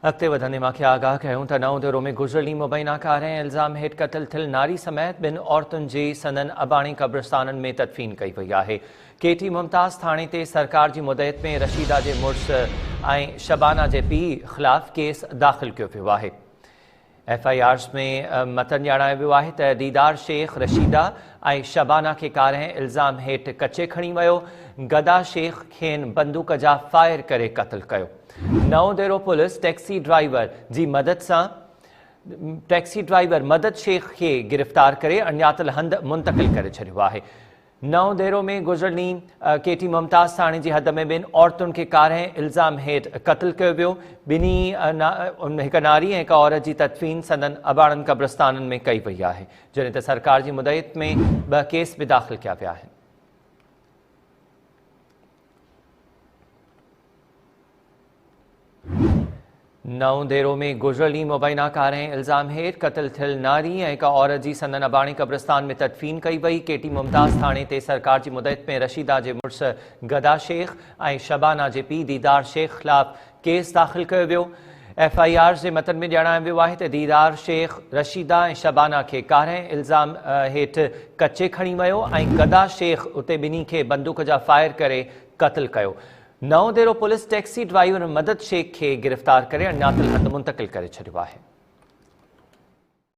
अॻिते वधंदे मूंखे आगाह कयूं त नओं दौरो में गुज़िरली मुबैना कार ऐं इल्ज़ाम हेठि क़तल थियल नारी समेत ॿिनि औरतुनि जी संदन अबाणी क़ब्रिस्ताननि में तदफ़ीन कई वई आहे। केटी मुमताज़ थाणे ते सरकार जी मुदयत में रशीदा जे मुड़ुस ऐं शबाना जे पीउ ख़िलाफ़ केस दाख़िल कयो वियो आहे। FIRs में मतन ॼाणायो वियो आहे त दीदार शेख रशीदा ऐं शबाना खे कार ऐं इल्ज़ाम हेठि कचे खणी वियो। गदा शेख खेनि बंदूक जा फायर करे क़तल कयो। नओं देरो पुलिस टैक्सी ड्राइवर मदद शेख खे गिरफ़्तार करे अणॼातल हंधि मुंतक़िल करे छॾियो आहे। नओं देरो में गुज़िरली केटी मुमताज़ थाणे जी हद में ॿिनि औरतुनि खे कार ऐं इल्ज़ाम हेठि क़तल कयो वियो। हिक नारी ऐं हिक औरत जी तदफ़ीन संदन अबाणनि क़ब्रिस्ताननि में कई वई आहे, जॾहिं त सरकार जी मुदयत में 2 केस बि दाख़िल कया विया आहिनि। नओं देरो में गुज़िरली मुबैना कार ऐं इल्ज़ाम हेठि क़तल थियल नारी ऐं हिक औरत जी संदन अबाणी क़ब्रिस्तान में तदफ़ीन कई वई। केटी मुमताज़ थाणे ते सरकार जी मुदयत में रशीदा जे मुड़ुस गदा शेख ऐं शबाना जे पीउ दीदार शेख ख़िलाफ़ केस दाख़िल कयो वियो। FIRs जे मतन में ॼाणायो वियो आहे त दीदार शेख रशीदा ऐं शबाना खे कार ऐं इल्ज़ाम हेठि कचे खणी वियो ऐं गदा शेख उते ॿिन्ही खे बंदूक जा फायर करे क़तल कयो। नओं देरो पुलिस टैक्सी ड्राइवर मदद शेख खे गिरफ़्तार करे अणॼातल हंधि मुंतक़िल करे छॾियो आहे।